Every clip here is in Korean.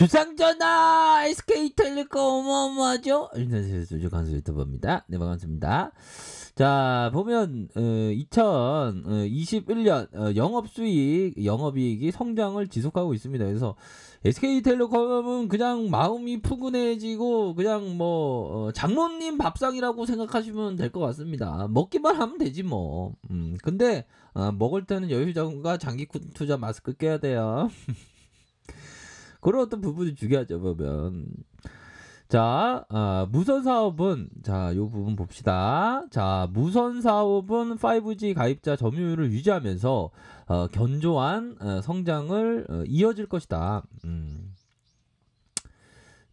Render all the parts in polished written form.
주상전화 SK텔레콤 어마어마하죠? 인터넷 조직 간수 유튜버입니다. 네, 반갑습니다. 자, 보면 2021년 영업수익, 영업이익이 성장을 지속하고 있습니다. 그래서 SK텔레콤은 그냥 마음이 푸근해지고 그냥 뭐 장모님 밥상이라고 생각하시면 될 것 같습니다. 먹기만 하면 되지 뭐. 근데 먹을 때는 여유자금과 장기 투자 마스크 껴야 돼요. 그런 어떤 부분이 중요하죠, 보면. 자, 무선 사업은, 자, 요 부분 봅시다. 자, 무선 사업은 5G 가입자 점유율을 유지하면서, 견조한 성장을 이어질 것이다.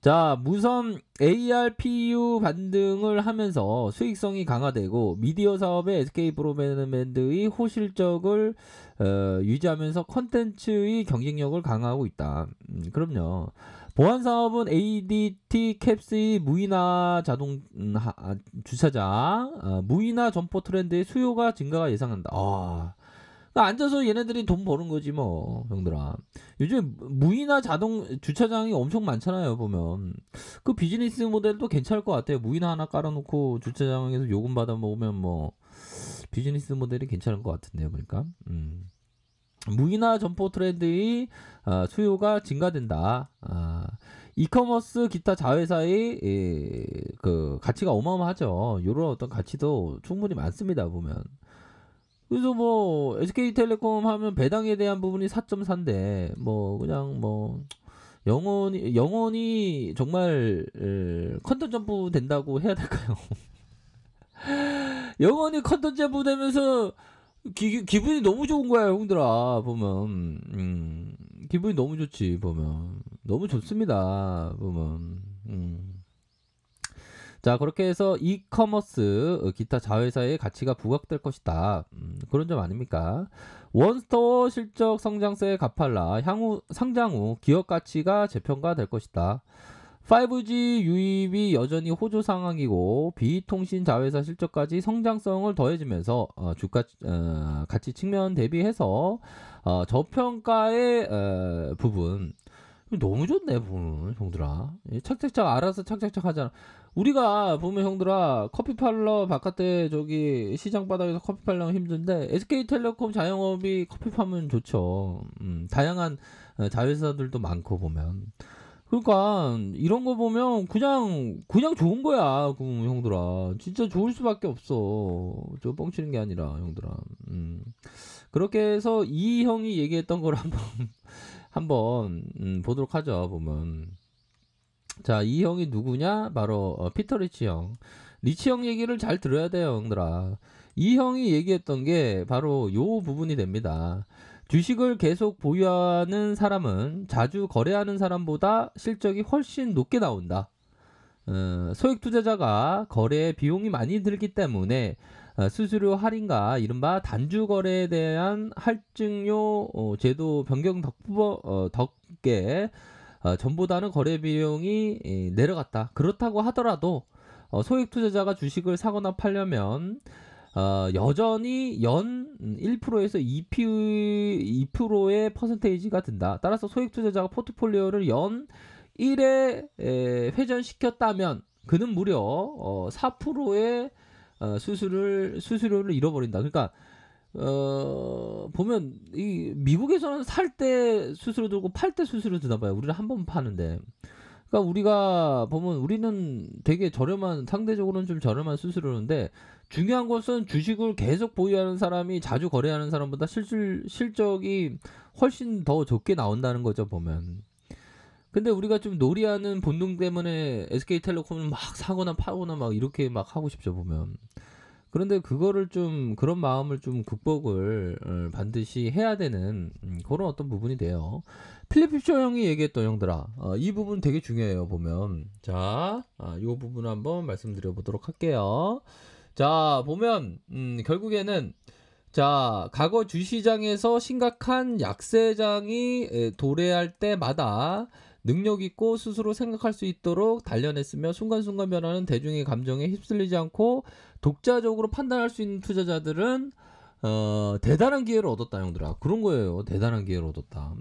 자, 무선 ARPU 반등을 하면서 수익성이 강화되고 미디어 사업의 SK 브로드밴드의 호실적을 유지하면서 컨텐츠의 경쟁력을 강화하고 있다. 그럼요. 보안 사업은 ADT 캡스의 무인화 자동 주차장, 무인화 점포 트렌드의 수요가 증가가 예상한다. 앉아서 얘네들이 돈 버는 거지 뭐, 형들아. 요즘 무인화 자동 주차장이 엄청 많잖아요, 보면. 그 비즈니스 모델도 괜찮을 것 같아요. 무인화 하나 깔아놓고 주차장에서 요금 받아 먹으면 뭐 비즈니스 모델이 괜찮을 것 같은데요, 보니까. 무인화 점포 트렌드의 수요가 증가된다. 이커머스 기타 자회사의 그 가치가 어마어마하죠. 이런 어떤 가치도 충분히 많습니다, 보면. 그래서 뭐 SK텔레콤 하면 배당에 대한 부분이 4.4인데 뭐 그냥 뭐 영원히 정말 컨텐츠 점프 된다고 해야 될까요? 영원히 컨텐츠 점프 되면서 기분이 너무 좋은 거야, 형들아. 보면 기분이 너무 좋지. 보면 너무 좋습니다. 보면 자, 그렇게 해서 이커머스 기타 자회사의 가치가 부각될 것이다. 그런 점 아닙니까? 원스토어 실적 성장세의 가팔라 향후 상장 후 기업 가치가 재평가될 것이다. 5G 유입이 여전히 호조 상황이고 비통신 자회사 실적까지 성장성을 더해지면서 주가 가치 측면 대비해서 저평가의 부분 너무 좋네, 보면 형들아. 착착착 알아서 착착착 하잖아. 우리가 보면 형들아 커피 팔러 바깥에 저기 시장 바닥에서 커피 팔려면 힘든데 SK텔레콤 자영업이 커피 파면 좋죠. 다양한 자회사들도 많고 보면. 그러니까 이런 거 보면 그냥 좋은 거야, 그 형들아. 진짜 좋을 수밖에 없어. 저 뻥치는 게 아니라 형들아. 그렇게 해서 이 형이 얘기했던 걸 한번 보도록 하죠. 보면 자, 이 형이 누구냐? 바로 피터 리치 형. 리치 형 얘기를 잘 들어야 돼요, 형들아. 이 형이 얘기했던 게 바로 요 부분이 됩니다. 주식을 계속 보유하는 사람은 자주 거래하는 사람보다 실적이 훨씬 높게 나온다. 소액 투자자가 거래에 비용이 많이 들기 때문에 수수료 할인과 이른바 단주 거래에 대한 할증료 제도 변경 덕에 전보다는 거래 비용이 내려갔다. 그렇다고 하더라도 소액 투자자가 주식을 사거나 팔려면 여전히 연 1%에서 2%의 퍼센테이지가 든다. 따라서 소액 투자자가 포트폴리오를 연 1에 회전시켰다면 그는 무려 4%의 수수료를 잃어버린다. 그러니까 보면 이 미국에서는 살 때 수수료 들고 팔 때 수수료 드나 봐요. 우리는 한 번 파는데. 그러니까 우리가 보면 우리는 되게 저렴한, 상대적으로는 좀 저렴한 수수료인데 중요한 것은 주식을 계속 보유하는 사람이 자주 거래하는 사람보다 실적이 훨씬 더 적게 나온다는 거죠, 보면. 근데 우리가 좀 놀이하는 본능 때문에 SK텔레콤은 막 사거나 파거나 막 이렇게 막 하고 싶죠, 보면. 그런데 그거를 좀 그런 마음을 좀 극복을 반드시 해야 되는 그런 어떤 부분이 돼요. 필립쇼 형이 얘기했던, 형들아, 이 부분 되게 중요해요, 보면. 자, 이 부분 한번 말씀드려 보도록 할게요. 자, 보면 결국에는 자, 과거 주시장에서 심각한 약세장이 도래할 때마다 능력 있고 스스로 생각할 수 있도록 단련했으며 순간순간 변하는 대중의 감정에 휩쓸리지 않고 독자적으로 판단할 수 있는 투자자들은 대단한 기회를 얻었다, 형들아. 그런 거예요. 대단한 기회를 얻었다.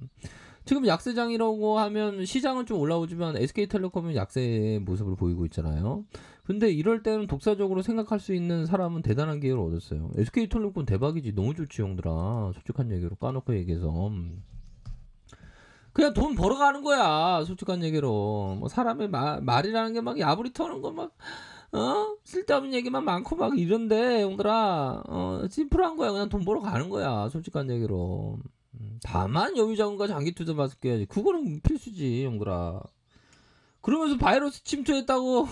지금 약세장이라고 하면 시장은 좀 올라오지만 SK텔레콤은 약세의 모습을 보이고 있잖아요. 근데 이럴 때는 독자적으로 생각할 수 있는 사람은 대단한 기회를 얻었어요. SK텔레콤 대박이지. 너무 좋지 형들아. 솔직한 얘기로 까놓고 얘기해서. 그냥 돈 벌어가는 거야. 솔직한 얘기로. 뭐 사람의 말이라는 게 막 야부리 터는 거 막 쓸데없는 얘기만 많고 막 이런데 형들아 심플한 거야. 그냥 돈 벌어가는 거야. 솔직한 얘기로. 다만 여유자금과 장기투자 맡겨야지. 그거는 필수지 형들아. 그러면서 바이러스 침투했다고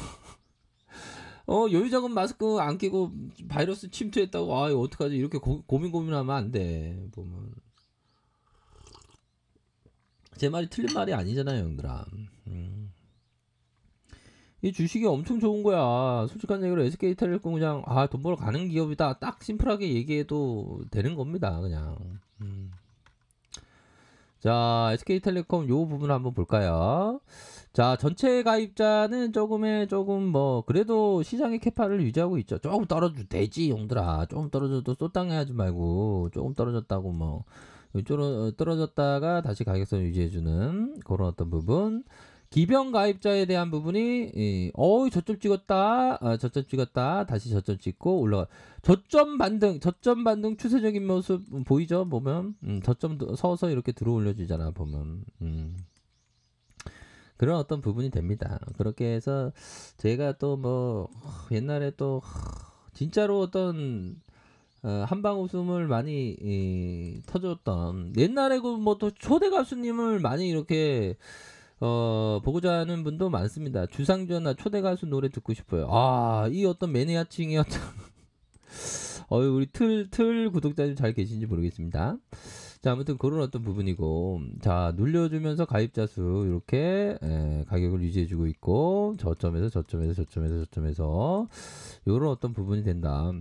여유자금 마스크 안 끼고 바이러스 침투했다고 이거 어떡하지 이렇게 고민하면 안 돼. 보면 제 말이 틀린 말이 아니잖아요 형들아. 이 주식이 엄청 좋은 거야. 솔직한 얘기로 SK텔레콤 그냥 돈 벌어 가는 기업이다. 딱 심플하게 얘기해도 되는 겁니다. 그냥. 자, SK텔레콤 요 부분 한번 볼까요? 자, 전체 가입자는 조금 뭐 그래도 시장의 캐파를 유지하고 있죠. 조금 떨어져도 되지, 형들아. 조금 떨어져도 쏟당해하지 말고 조금 떨어졌다고 뭐 이쪽으로 떨어졌다가 다시 가격선 유지해주는 그런 어떤 부분. 기병 가입자에 대한 부분이 저점 찍었다 다시 저점 찍고 올라가. 저점 반등 추세적인 모습 보이죠? 보면 저점 서서 이렇게 들어 올려주잖아 보면. 그런 어떤 부분이 됩니다. 그렇게 해서 제가 또 뭐 옛날에 또 진짜로 어떤 한방 웃음을 많이 터줬던 옛날에 그 뭐 또 초대 가수님을 많이 이렇게 보고자 하는 분도 많습니다. 주상전나 초대 가수 노래 듣고 싶어요. 이 어떤 매니아층이 어떤 우리 틀 구독자님 잘 계신지 모르겠습니다. 자, 아무튼 그런 어떤 부분이고, 자, 눌려주면서 가입자 수 이렇게 가격을 유지해주고 있고, 저점에서 이런 어떤 부분이 된다.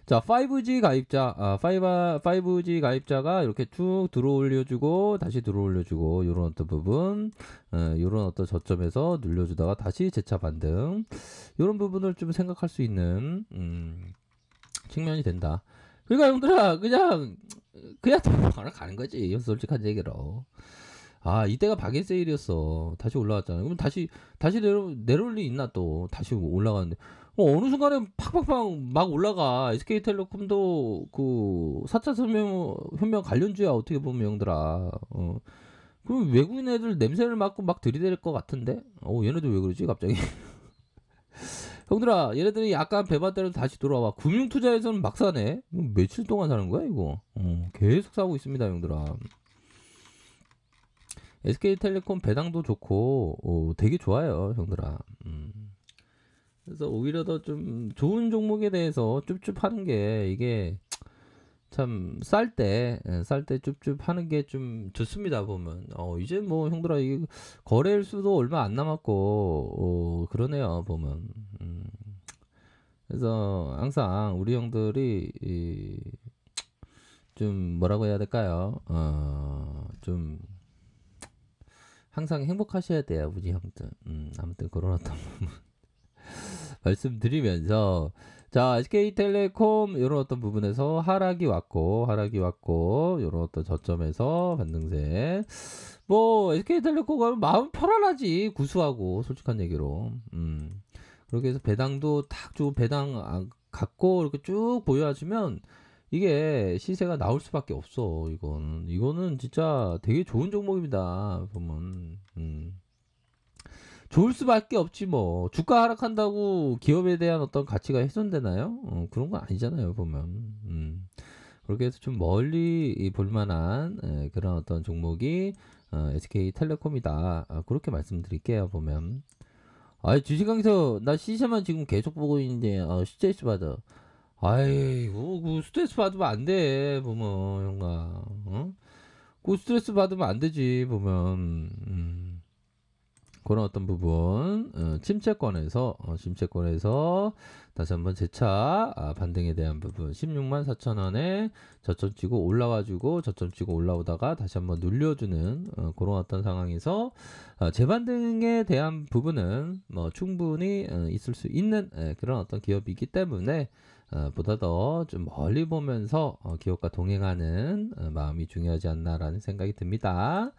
자, 5G 가입자, 5G 가입자가 이렇게 쭉 들어올려주고, 다시 들어올려주고, 요런 어떤 부분, 요런 어떤 저점에서 눌려주다가 다시 재차 반등, 요런 부분을 좀 생각할 수 있는, 측면이 된다. 그러니까 형들아, 그냥 돈 벌어 가는 거지. 솔직한 얘기로. 이때가 박인 세일이었어. 다시 올라왔잖아. 그럼 다시 내려올 리 있나 또. 다시 올라가는데. 어느 순간에 팍팍팍 막 올라가. SK텔레콤도 그 4차 현명 관련주야. 어떻게 보면 형들아. 그럼 외국인 애들 냄새를 맡고 막 들이댈 것 같은데? 얘네들 왜 그러지 갑자기? 형들아, 얘네들이 약간 배반대로 다시 돌아와. 금융투자에서는 막 사네. 며칠 동안 사는 거야 이거? 계속 사고 있습니다 형들아. SK텔레콤 배당도 좋고 되게 좋아요 형들아. 그래서 오히려 더 좀 좋은 종목에 대해서 쭈쭈 하는 게 이게 참 쌀 때 쭈쭈 하는 게 좀 좋습니다 보면. 이제 뭐 형들아 이게 거래일 수도 얼마 안 남았고 그러네요 보면. 그래서 항상 우리 형들이 좀 뭐라고 해야 될까요? 좀 항상 행복하셔야 돼요 우리 형들. 아무튼 그런 어떤 말씀드리면서 자 SK텔레콤 이런 어떤 부분에서 하락이 왔고 이런 어떤 저점에서 반등세. 뭐 SK텔레콤 가면 마음 편안하지. 구수하고 솔직한 얘기로. 그렇게 해서 배당도 딱 좋은 배당 갖고 이렇게 쭉 보유하시면 이게 시세가 나올 수밖에 없어. 이거는 진짜 되게 좋은 종목입니다 보면. 좋을 수밖에 없지 뭐. 주가 하락한다고 기업에 대한 어떤 가치가 훼손되나요? 그런 건 아니잖아요 보면. 그렇게 해서 좀 멀리 볼만한 그런 어떤 종목이 SK텔레콤이다. 그렇게 말씀드릴게요 보면. 주식강에서 나 시세만 지금 계속 보고 있는데 스트레스 받아. 아이고 그 스트레스 받으면 안 돼 보면 형아. 그 스트레스 받으면 안 되지 보면. 그런 어떤 부분 침체권에서 다시 한번 재차 반등에 대한 부분 16만 4천원에 저점 치고 올라와주고 저점 치고 올라오다가 다시 한번 눌려주는 그런 어떤 상황에서 재반등에 대한 부분은 뭐 충분히 있을 수 있는 그런 어떤 기업이기 때문에 보다 더 좀 멀리 보면서 기업과 동행하는 마음이 중요하지 않나라는 생각이 듭니다.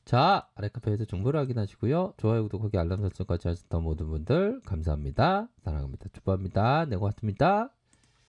자, 아래카페에서 정보를 확인하시고요. 좋아요, 구독하기, 알람 설정까지 하셨던 모든 분들 감사합니다. 사랑합니다. 축복합니다. 네, 고맙습니다.